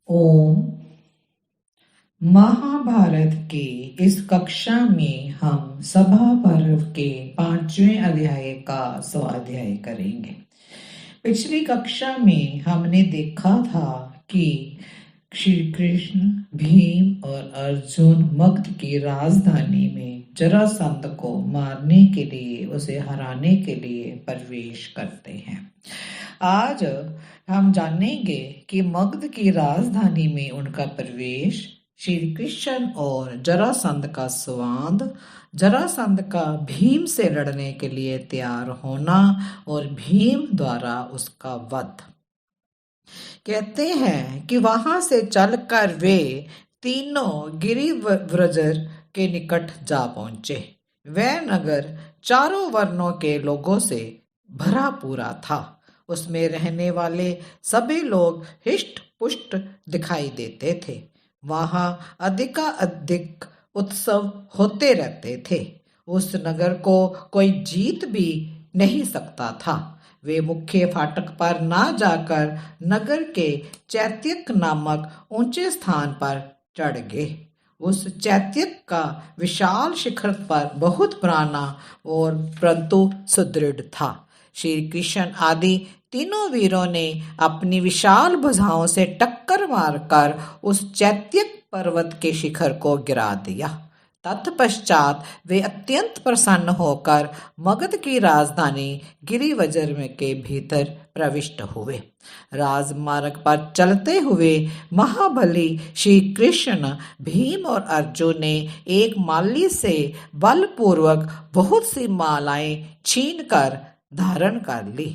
ओम। महाभारत के इस कक्षा में हम सभा पर्व के 5वें अध्याय का स्वाध्याय करेंगे। पिछली कक्षा में हमने देखा था कि श्री कृष्ण, भीम और अर्जुन मगध की राजधानी में जरासंध को मारने के लिए, उसे हराने के लिए प्रवेश करते हैं। आज हम जानेंगे कि मगध की राजधानी में उनका प्रवेश, श्री कृष्ण और जरासंध का संवाद, जरासंध का भीम से लड़ने के लिए तैयार होना और भीम द्वारा उसका वध। कहते हैं कि वहां से चलकर वे तीनों गिरिव्रज के निकट जा पहुंचे। वह नगर चारों वर्णों के लोगों से भरा पूरा था। उसमें रहने वाले सभी लोग हिष्ट पुष्ट दिखाई देते थे। वहां अधिकाधिक उत्सव होते रहते थे। उस नगर को कोई जीत भी नहीं सकता था। वे मुख्य फाटक पर ना जाकर नगर के चैत्यक नामक ऊंचे स्थान पर चढ़ गए। उस चैत्यक का विशाल शिखर पर बहुत पुराना और परंतु सुदृढ़ था। श्री कृष्ण आदि तीनों वीरों ने अपनी विशाल भुजाओं से टक्कर मारकर उस चैत्यक पर्वत के शिखर को गिरा दिया। तत्पश्चात वे अत्यंत प्रसन्न होकर मगध की राजधानी गिरिवज्र के भीतर प्रविष्ट हुए। राजमार्ग पर चलते हुए महाबली श्री कृष्ण, भीम और अर्जुन ने एक माली से बलपूर्वक बहुत सी मालाएं छीनकर धारण कर ली।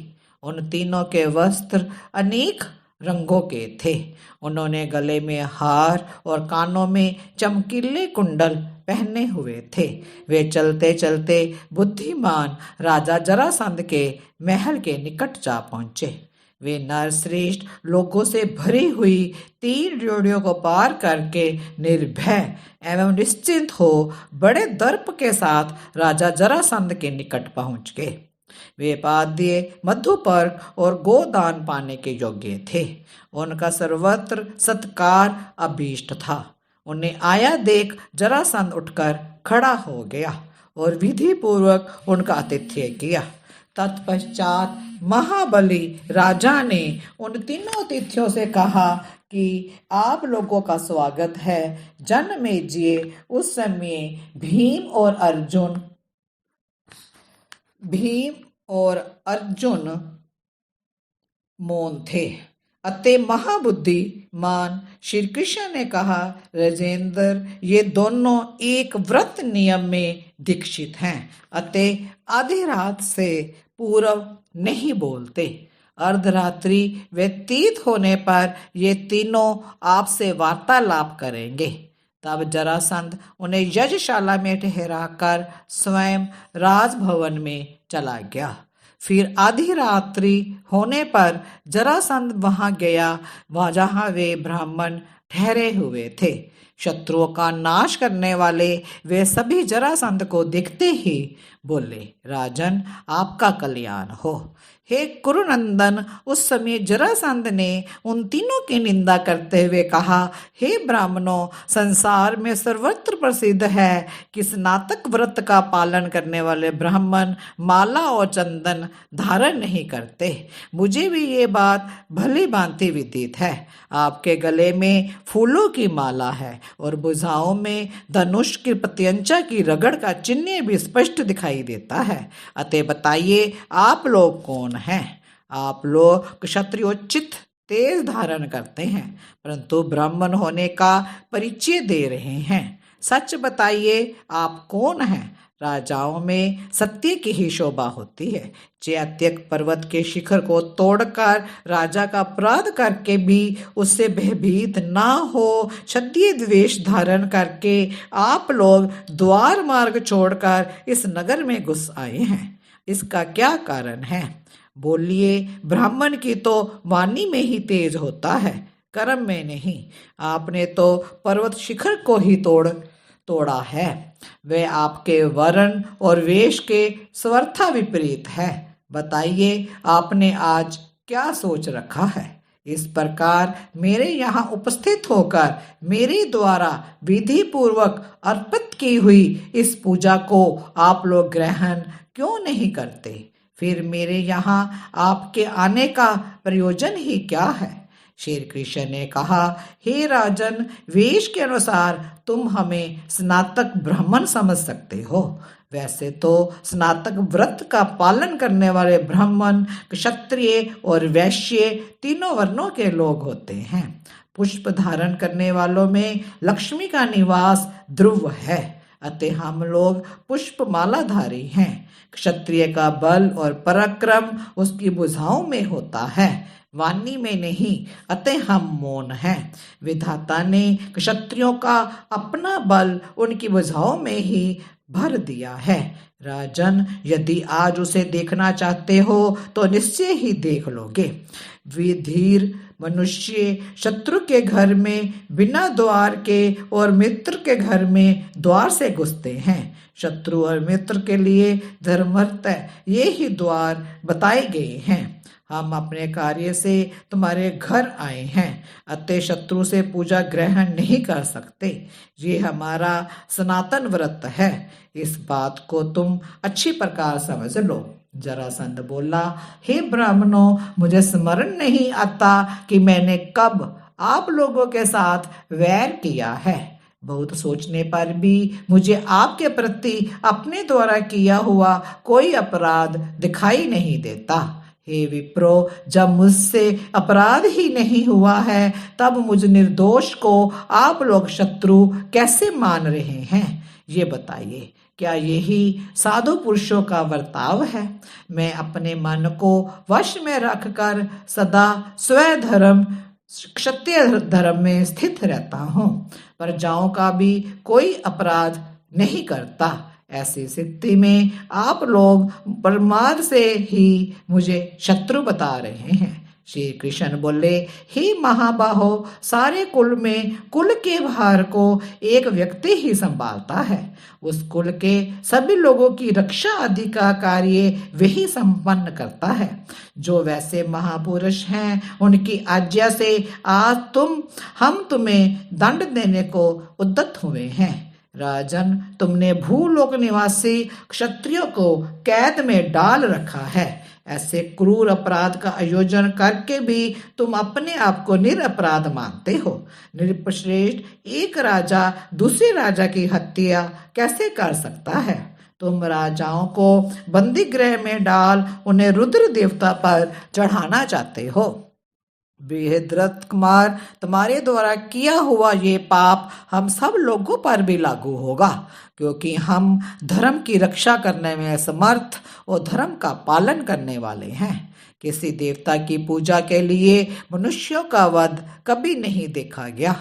उन तीनों के वस्त्र अनेक रंगों के थे। उन्होंने गले में हार और कानों में चमकीले कुंडल पहने हुए थे। वे चलते चलते बुद्धिमान राजा जरासंध के महल के निकट जा पहुंचे। वे नरश्रेष्ठ लोगों से भरी हुई 3 ड्योढ़ियों को पार करके निर्भय एवं निश्चिंत हो बड़े दर्प के साथ राजा जरासंध के निकट पहुंच गए। वे पाद्य, मधुपर्क और गोदान पाने के योग्य थे। उनका सर्वत्र सत्कार अभीष्ट था। उन्हें आया देख जरासंध उठकर खड़ा हो गया और विधि पूर्वक उनका आतिथ्य किया। तत्पश्चात महाबली राजा ने उन तीनों अतिथियों से कहा कि आप लोगों का स्वागत है। जनमेजय उस समय भीम और अर्जुन मौन थे। अतः महाबुद्धिमान श्री कृष्ण ने कहा, राजेंद्र, ये दोनों एक व्रत नियम में दीक्षित हैं। अतः आधी रात से पूर्व नहीं बोलते। अर्धरात्रि व्यतीत होने पर ये तीनों आपसे वार्तालाप करेंगे। तब जरासंध उन्हें यज्ञशाला में ठहराकर स्वयं राजभवन में चला गया। फिर आधी रात्रि होने पर जरासंध वहां गया, जहां वे ब्राह्मण ठहरे हुए थे। शत्रुओं का नाश करने वाले वे सभी जरासंध को देखते ही बोले, राजन, आपका कल्याण हो। हे कुरुनंदन, उस समय जरासंध ने उन तीनों की निंदा करते हुए कहा, हे ब्राह्मणों, संसार में सर्वत्र प्रसिद्ध है कि स्नातक व्रत का पालन करने वाले ब्राह्मण माला और चंदन धारण नहीं करते। मुझे भी ये बात भली भांति विदित है। आपके गले में फूलों की माला है और भुजाओं में धनुष की प्रत्यंचा की रगड़ का चिन्ह भी स्पष्ट दिखाई देता है। अतः बताइए, आप लोग कौन हैं? आप लोग क्षत्रियोचित तेज धारण करते हैं, परंतु ब्राह्मण होने का परिचय दे रहे हैं। सच बताइए, आप कौन हैं? राजाओं में सत्य की ही शोभा होती है। चैत्यक पर्वत के शिखर को तोड़कर राजा का अपराध करके भी उससे भयभीत ना हो, क्षत्रिय द्वेष धारण करके आप लोग द्वार मार्ग छोड़कर इस नगर में घुस आए हैं। इसका क्या कारण है? बोलिए। ब्राह्मण की तो वाणी में ही तेज होता है, कर्म में नहीं। आपने तो पर्वत शिखर को ही तोड़ा है। वह आपके वर्ण और वेश के स्वरथा विपरीत है। बताइए, आपने आज क्या सोच रखा है? इस प्रकार मेरे यहाँ उपस्थित होकर मेरे द्वारा विधि पूर्वक अर्पित की हुई इस पूजा को आप लोग ग्रहण क्यों नहीं करते? फिर मेरे यहाँ आपके आने का प्रयोजन ही क्या है? श्री कृष्ण ने कहा, हे राजन, वेश के अनुसार तुम हमें स्नातक ब्राह्मण समझ सकते हो। वैसे तो स्नातक व्रत का पालन करने वाले ब्राह्मण, क्षत्रिय और वैश्य तीनों वर्णों के लोग होते हैं। पुष्प धारण करने वालों में लक्ष्मी का निवास ध्रुव है, अतः हम लोग पुष्प मालाधारी हैं। क्षत्रिय का बल और पराक्रम उसकी भुजाओं में होता है, वाणी में नहीं, अतः हम मौन हैं। विधाता ने क्षत्रियों का अपना बल उनकी भुजाओं में ही भर दिया है। राजन, यदि आज उसे देखना चाहते हो तो निश्चय ही देख लोगे। विधीर मनुष्य शत्रु के घर में बिना द्वार के और मित्र के घर में द्वार से घुसते हैं। शत्रु और मित्र के लिए धर्मर्थ ये ही द्वार बताए गए हैं। हम अपने कार्य से तुम्हारे घर आए हैं, अतः शत्रु से पूजा ग्रहण नहीं कर सकते। ये हमारा सनातन व्रत है, इस बात को तुम अच्छी प्रकार समझ लो। जरासंध बोला, हे ब्राह्मणों, मुझे स्मरण नहीं आता कि मैंने कब आप लोगों के साथ वैर किया है। बहुत सोचने पर भी मुझे आपके प्रति अपने द्वारा किया हुआ कोई अपराध दिखाई नहीं देता। हे विप्रो, जब मुझसे अपराध ही नहीं हुआ है, तब मुझ निर्दोष को आप लोग शत्रु कैसे मान रहे हैं? ये बताइए, क्या यही साधु पुरुषों का वर्ताव है? मैं अपने मन को वश में रखकर सदा स्वधर्म क्षत्रिय धर्म में स्थित रहता हूँ, प्रजाओं का भी कोई अपराध नहीं करता। ऐसी स्थिति में आप लोग प्रमाद से ही मुझे शत्रु बता रहे हैं। श्री कृष्ण बोले, हे महाबाहो, सारे कुल में कुल के भार को एक व्यक्ति ही संभालता है। उस कुल के सभी लोगों की रक्षा आदि का कार्य वही संपन्न करता है। जो वैसे महापुरुष हैं, उनकी आज्ञा से आज हम तुम्हें दंड देने को उद्यत हुए हैं। राजन, तुमने भूलोक निवासी क्षत्रियों को कैद में डाल रखा है। ऐसे क्रूर अपराध का आयोजन करके भी तुम अपने आप को निरपराध मानते हो। नृपश्रेष्ठ, एक राजा दूसरे राजा की हत्या कैसे कर सकता है? तुम राजाओं को बंदी गृह में डाल उन्हें रुद्र देवता पर चढ़ाना चाहते हो। बृहद्रथ कुमार, तुम्हारे द्वारा किया हुआ ये पाप हम सब लोगों पर भी लागू होगा, क्योंकि हम धर्म की रक्षा करने में समर्थ और धर्म का पालन करने वाले हैं। किसी देवता की पूजा के लिए मनुष्यों का वध कभी नहीं देखा गया।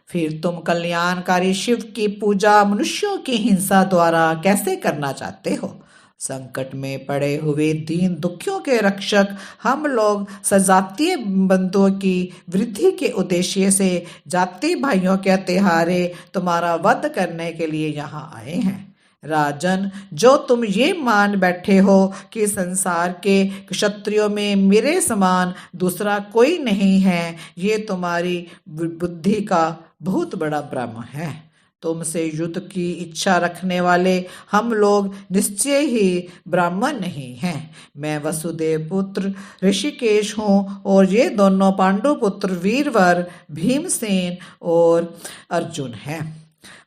फिर तुम कल्याणकारी शिव की पूजा मनुष्यों की हिंसा द्वारा कैसे करना चाहते हो? संकट में पड़े हुए दीन दुखियों के रक्षक हम लोग सजातीय बंधुओं की वृद्धि के उद्देश्य से जाति भाइयों के त्योहारे तुम्हारा वध करने के लिए यहाँ आए हैं। राजन, जो तुम ये मान बैठे हो कि संसार के क्षत्रियों में मेरे समान दूसरा कोई नहीं है, ये तुम्हारी बुद्धि का बहुत बड़ा भ्रम है। तुमसे युद्ध की इच्छा रखने वाले हम लोग निश्चय ही ब्राह्मण नहीं हैं। मैं वसुदेव पुत्र ऋषिकेश हूँ और ये दोनों पांडु पुत्र वीरवर भीमसेन और अर्जुन हैं।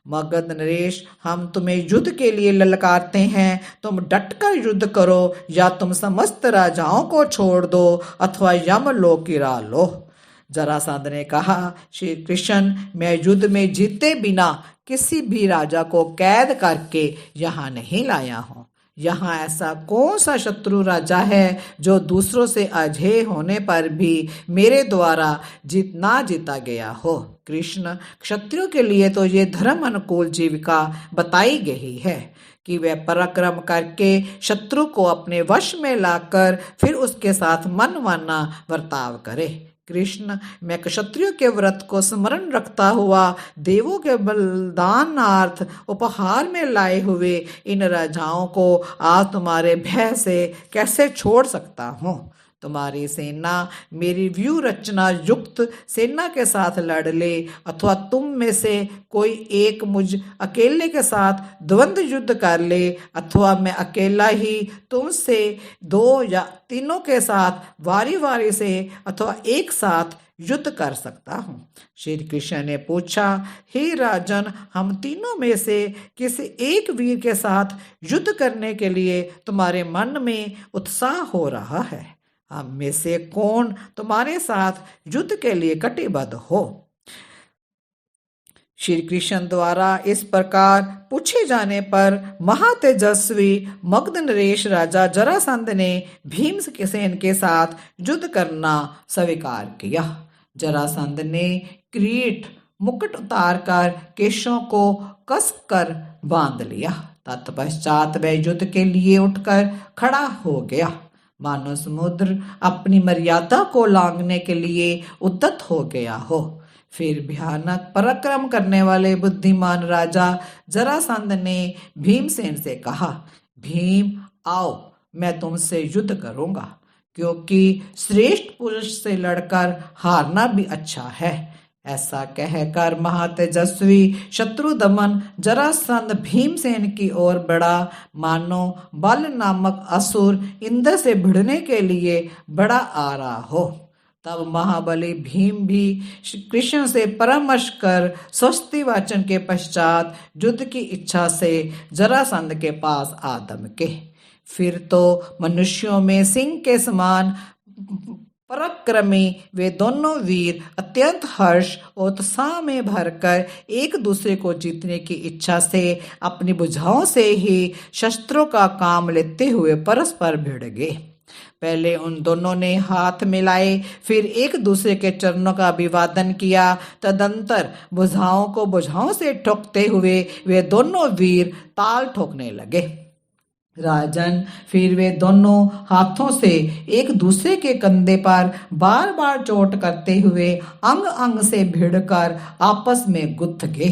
मगध नरेश, हम तुम्हें युद्ध के लिए ललकारते हैं। तुम डटकर युद्ध करो, या तुम समस्त राजाओं को छोड़ दो अथवा यमलोक की राह लो। जरासंध ने कहा, श्री कृष्ण, मैं युद्ध में जीते बिना किसी भी राजा को कैद करके यहाँ नहीं लाया हूँ। यहाँ ऐसा कौन सा शत्रु राजा है जो दूसरों से अजेय होने पर भी मेरे द्वारा ना जीता गया हो? कृष्ण, क्षत्रियों के लिए तो ये धर्म अनुकूल जीविका बताई गई है कि वे पराक्रम करके शत्रु को अपने वश में लाकर फिर उसके साथ मनमाना बर्ताव करे। कृष्ण, मैं क्षत्रियों के व्रत को स्मरण रखता हुआ देवों के बलिदानार्थ उपहार में लाए हुए इन राजाओं को आज तुम्हारे भय से कैसे छोड़ सकता हूँ? तुम्हारी सेना मेरी व्यूह रचना युक्त सेना के साथ लड़ ले, अथवा तुम में से कोई एक मुझ अकेले के साथ द्वंद्व युद्ध कर ले, अथवा मैं अकेला ही तुमसे दो या तीनों के साथ वारी वारी से अथवा एक साथ युद्ध कर सकता हूँ। श्री कृष्ण ने पूछा, हे राजन, हम तीनों में से किसी एक वीर के साथ युद्ध करने के लिए तुम्हारे मन में उत्साह हो रहा है? हम में से कौन तुम्हारे साथ युद्ध के लिए कटिबद्ध हो? श्री कृष्ण द्वारा इस प्रकार पूछे जाने पर महातेजस्वी मगध नरेश राजा जरासंध ने भीमसेन के साथ युद्ध करना स्वीकार किया। जरासंध ने किरीट मुकुट उतारकर केशों को कस कर बांध लिया। तत्पश्चात वह युद्ध के लिए उठकर खड़ा हो गया, मानो समुद्र अपनी मर्यादा को लांघने के लिए उद्यत हो गया हो। फिर भयानक पराक्रम करने वाले बुद्धिमान राजा जरासंध ने भीमसेन से कहा, भीम आओ, मैं तुमसे युद्ध करूंगा, क्योंकि श्रेष्ठ पुरुष से लड़कर हारना भी अच्छा है। ऐसा कहकर महातेजस्वी शत्रु दमन जरासंध भीमसेन की ओर बढ़ा, मानो बल नामक असुर इंद्र से भिड़ने के लिए बड़ा आ रहा हो। तब महाबली भीम भी कृष्ण से परामर्श कर स्वस्ति वाचन के पश्चात युद्ध की इच्छा से जरासंध के पास आ दमके। फिर तो मनुष्यों में सिंह के समान पराक्रमी वे दोनों वीर अत्यंत हर्ष और उत्साह में भरकर एक दूसरे को जीतने की इच्छा से अपनी भुजाओं से ही शस्त्रों का काम लेते हुए परस्पर भिड़ गए। पहले उन दोनों ने हाथ मिलाए, फिर एक दूसरे के चरणों का अभिवादन किया। तदंतर भुजाओं को भुजाओं से ठोकते हुए वे दोनों वीर ताल ठोकने लगे। राजन, फिर वे दोनों हाथों से एक दूसरे के कंधे पर बार बार चोट करते हुए अंग अंग से भिड़कर आपस में गुथ गए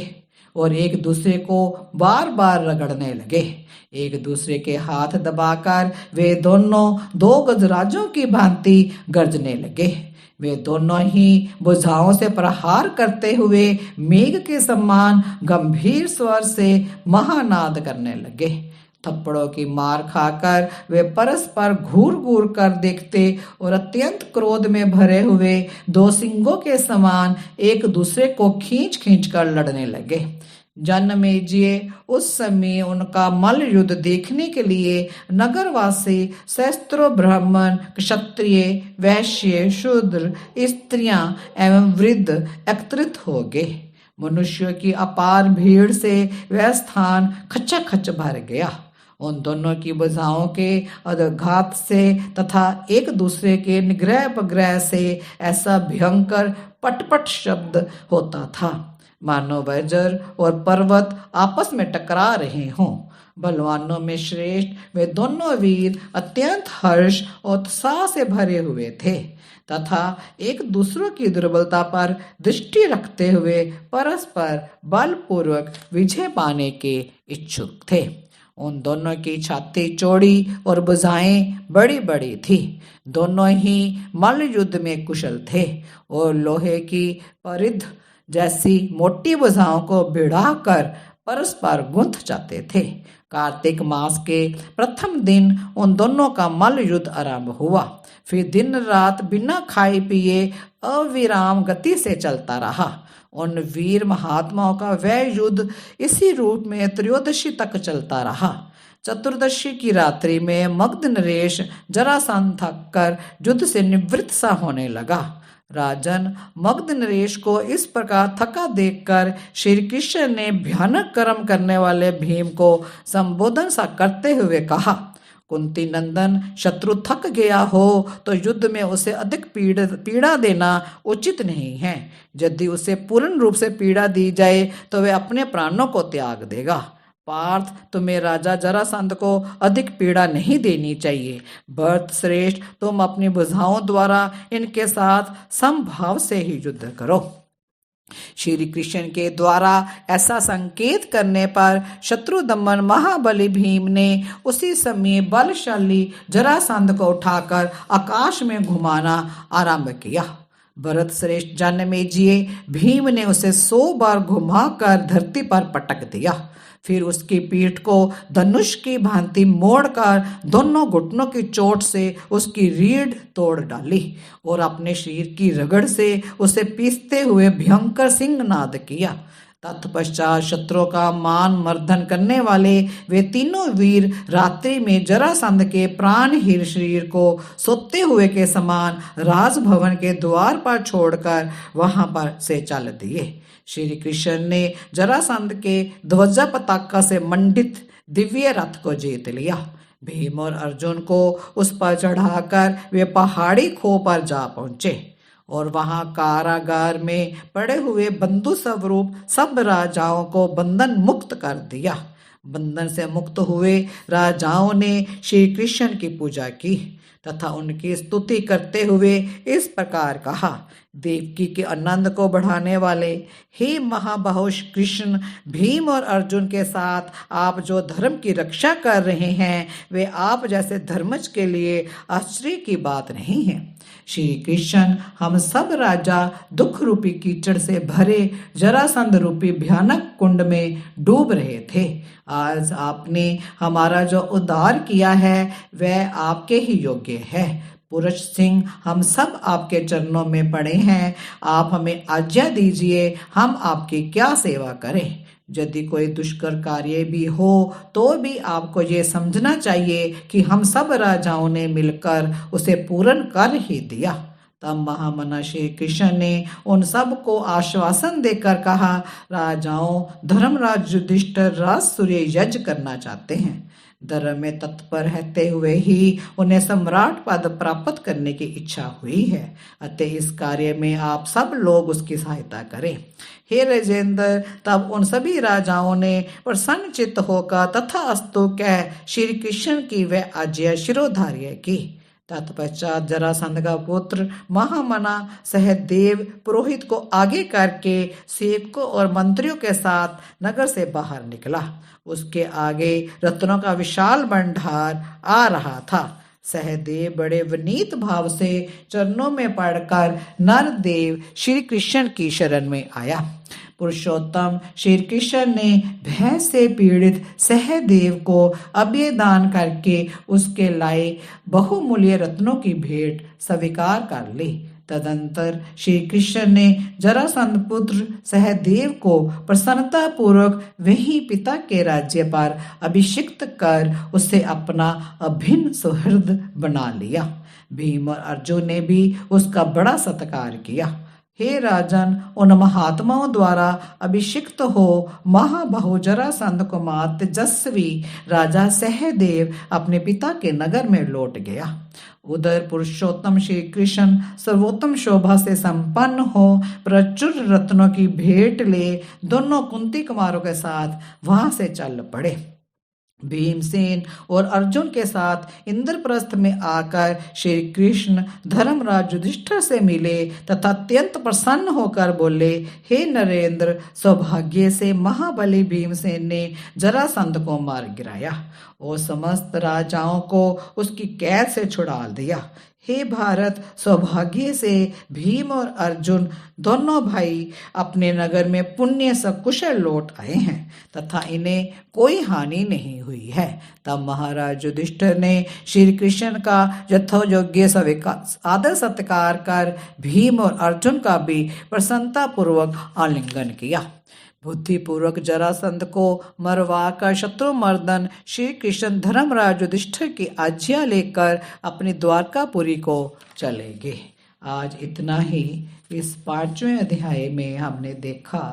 और एक दूसरे को बार बार रगड़ने लगे। एक दूसरे के हाथ दबाकर वे दोनों दो गजराजों की भांति गरजने लगे। वे दोनों ही भुजाओं से प्रहार करते हुए मेघ के समान गंभीर स्वर से महानाद करने लगे। थप्पड़ों की मार खाकर वे परस्पर घूर घूर कर देखते और अत्यंत क्रोध में भरे हुए दो सिंहों के समान एक दूसरे को खींच खींच कर लड़ने लगे। जनमेजय उस समय उनका मल्ल युद्ध देखने के लिए नगरवासी सहस्त्रों ब्राह्मण, क्षत्रिय, वैश्य, शूद्र, स्त्रियां एवं वृद्ध एकत्रित हो गए। मनुष्यों की अपार भीड़ से वह स्थान खचाखच भर गया। उन दोनों की भुजाओं के आघात से तथा एक दूसरे के निग्रह उपग्रह से ऐसा भयंकर पटपट शब्द होता था, मानो वज्र और पर्वत आपस में टकरा रहे हों। बलवानों में श्रेष्ठ वे दोनों वीर अत्यंत हर्ष और उत्साह से भरे हुए थे तथा एक दूसरों की दुर्बलता पर दृष्टि रखते हुए परस्पर बलपूर्वक विजय पाने के इच्छुक थे। उन दोनों की छाती चौड़ी और भुजाएं बड़ी बड़ी थी। दोनों ही मल्ल युद्ध में कुशल थे और लोहे की परिध जैसी मोटी भुजाओं को भिड़ाकर परस्पर गुंथ जाते थे। कार्तिक मास के प्रथम दिन उन दोनों का मल्ल युद्ध आरंभ हुआ। फिर दिन रात बिना खाए पिए अविराम गति से चलता रहा। उन वीर महात्माओं का वह युद्ध इसी रूप में त्रयोदशी तक चलता रहा। चतुर्दशी की रात्रि में मगध नरेश जरासंध थक कर युद्ध से निवृत्त सा होने लगा। राजन, मगध नरेश को इस प्रकार थका देखकर श्री कृष्ण ने भयानक कर्म करने वाले भीम को संबोधन सा करते हुए कहा, कुंती नंदन, शत्रु थक गया हो तो युद्ध में उसे अधिक पीड़ा देना उचित नहीं है। यदि उसे पूर्ण रूप से पीड़ा दी जाए तो वह अपने प्राणों को त्याग देगा। पार्थ, तुम्हें राजा जरासंध को अधिक पीड़ा नहीं देनी चाहिए। भरत श्रेष्ठ, तुम अपनी भुजाओं द्वारा इनके साथ समभाव से ही युद्ध करो। श्री कृष्ण के द्वारा ऐसा संकेत करने पर शत्रु दमन महाबली भीम ने उसी समय बलशाली जरासंध को उठाकर आकाश में घुमाना आरंभ किया। भरत श्रेष्ठ जन्मेजय भीम ने उसे 100 बार घुमाकर धरती पर पटक दिया। फिर उसकी पीठ को धनुष की भांति मोड़कर दोनों घुटनों की चोट से उसकी रीढ़ तोड़ डाली और अपने शरीर की रगड़ से उसे पीसते हुए भयंकर सिंहनाद किया। तत्पश्चात शत्रुओं का मान मर्दन करने वाले वे तीनों वीर रात्रि में जरासंध के प्राणहीन शरीर को सोते हुए के समान राजभवन के द्वार पर छोड़कर वहां पर से चल दिए। श्री कृष्ण ने जरासंध के ध्वजा पताका से मंडित दिव्य रथ को जीत लिया। भीम और अर्जुन को उस पर चढ़ाकर वे पहाड़ी खो पर जा पहुंचे और वहां कारागार में पड़े हुए बंधु स्वरूप सब राजाओं को बंधन मुक्त कर दिया। बंधन से मुक्त हुए राजाओं ने श्री कृष्ण की पूजा की तथा उनकी स्तुति करते हुए इस प्रकार कहा। देवकी के आनंद को बढ़ाने वाले हे महाबाहुष कृष्ण, भीम और अर्जुन के साथ आप जो धर्म की रक्षा कर रहे हैं वे आप जैसे धर्मज के लिए आश्चर्य की बात नहीं है। श्री कृष्ण हम सब राजा दुख रूपी कीचड़ से भरे जरासंध रूपी भयानक कुंड में डूब रहे थे। आज आपने हमारा जो उद्धार किया है वह आपके ही योग्य है। पुरुष सिंह हम सब आपके चरणों में पड़े हैं, आप हमें आज्ञा दीजिए हम आपकी क्या सेवा करें। यदि कोई दुष्कर कार्य भी हो तो भी आपको ये समझना चाहिए कि हम सब राजाओं ने मिलकर उसे पूर्ण कर ही दिया। तब महामना श्री कृष्ण ने उन सब को आश्वासन देकर कहा, राजाओं, धर्मराज युधिष्ठिर राजसूय यज्ञ करना चाहते हैं। धर्म में तत्पर रहते हुए ही उन्हें सम्राट पद प्राप्त करने की इच्छा हुई है, अतः इस कार्य में आप सब लोग उसकी सहायता करें। हे राजेंद्र, तब उन सभी राजाओं ने प्रसन्न चित्त होकर तथा अस्तु कह श्री कृष्ण की वह आज्ञा शिरोधार्य की। तत्पश्चात जरासंध का पुत्र महामना सहदेव पुरोहित को आगे करके सेवकों और मंत्रियों के साथ नगर से बाहर निकला। उसके आगे रत्नों का विशाल भंडार आ रहा था। सहदेव बड़े विनीत भाव से चरणों में पड़कर नरदेव श्री कृष्ण की शरण में आया। पुरुषोत्तम श्री कृष्ण ने भय से पीड़ित सहदेव को अभय दान करके उसके लाए बहुमूल्य रत्नों की भेंट स्वीकार कर ली। तदंतर श्री कृष्ण ने जरासंध पुत्र सहदेव को प्रसन्नता पूर्वक वही पिता के राज्य पर अभिषिक्त कर उसे अपना अभिन्न सुहृद बना लिया। भीम और अर्जुन ने भी उसका बड़ा सत्कार किया। हे राजन, उन महात्माओं द्वारा अभिषिक्त हो महाबाहु जरासंध कुमार तेजस्वी राजा सहदेव अपने पिता के नगर में लौट गया। उधर पुरुषोत्तम श्री कृष्ण सर्वोत्तम शोभा से संपन्न हो प्रचुर रत्नों की भेंट ले दोनों कुंती कुमारों के साथ वहां से चल पड़े। भीमसेन और अर्जुन के साथ इंद्रप्रस्थ में आकर श्री कृष्ण धर्मराज युधिष्ठिर से मिले तथा अत्यंत प्रसन्न होकर बोले, हे नरेंद्र, सौभाग्य से महाबली भीमसेन ने जरासंध को मार गिराया और समस्त राजाओं को उसकी कैद से छुड़ा दिया। हे भारत, सौभाग्य से भीम और अर्जुन दोनों भाई अपने नगर में पुण्य सकुशल लौट आए हैं तथा इन्हें कोई हानि नहीं हुई है। तब महाराज युधिष्ठिर ने श्री कृष्ण का यथोयोग्य आदर सत्कार कर भीम और अर्जुन का भी प्रसन्नता पूर्वक आलिंगन किया। बुद्धिपूर्वक जरासंध को मरवाकर शत्रुमर्दन श्री कृष्ण धर्मराज युधिष्ठिर की आज्ञा लेकर अपनी द्वारकापुरी को चले गए। आज इतना ही। इस 5वें अध्याय में हमने देखा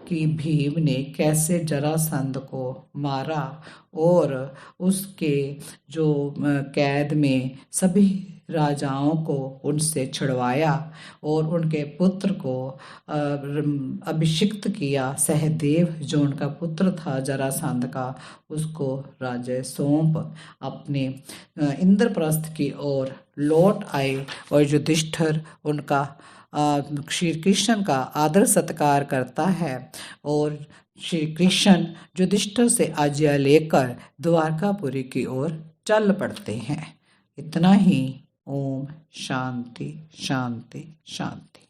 कि भीम ने कैसे जरासंध को मारा और उसके जो कैद में सभी राजाओं को उनसे छुड़वाया और उनके पुत्र को अभिषिक्त किया। सहदेव जो उनका पुत्र था जरासंध का, उसको राज्य सौंप अपने इंद्रप्रस्थ की ओर लौट आए और युधिष्ठिर उनका श्री कृष्ण का आदर सत्कार करता है और श्री कृष्ण युधिष्ठिर से आज्ञा लेकर द्वारकापुरी की ओर चल पड़ते हैं। इतना ही। ओम शांति शांति शांति।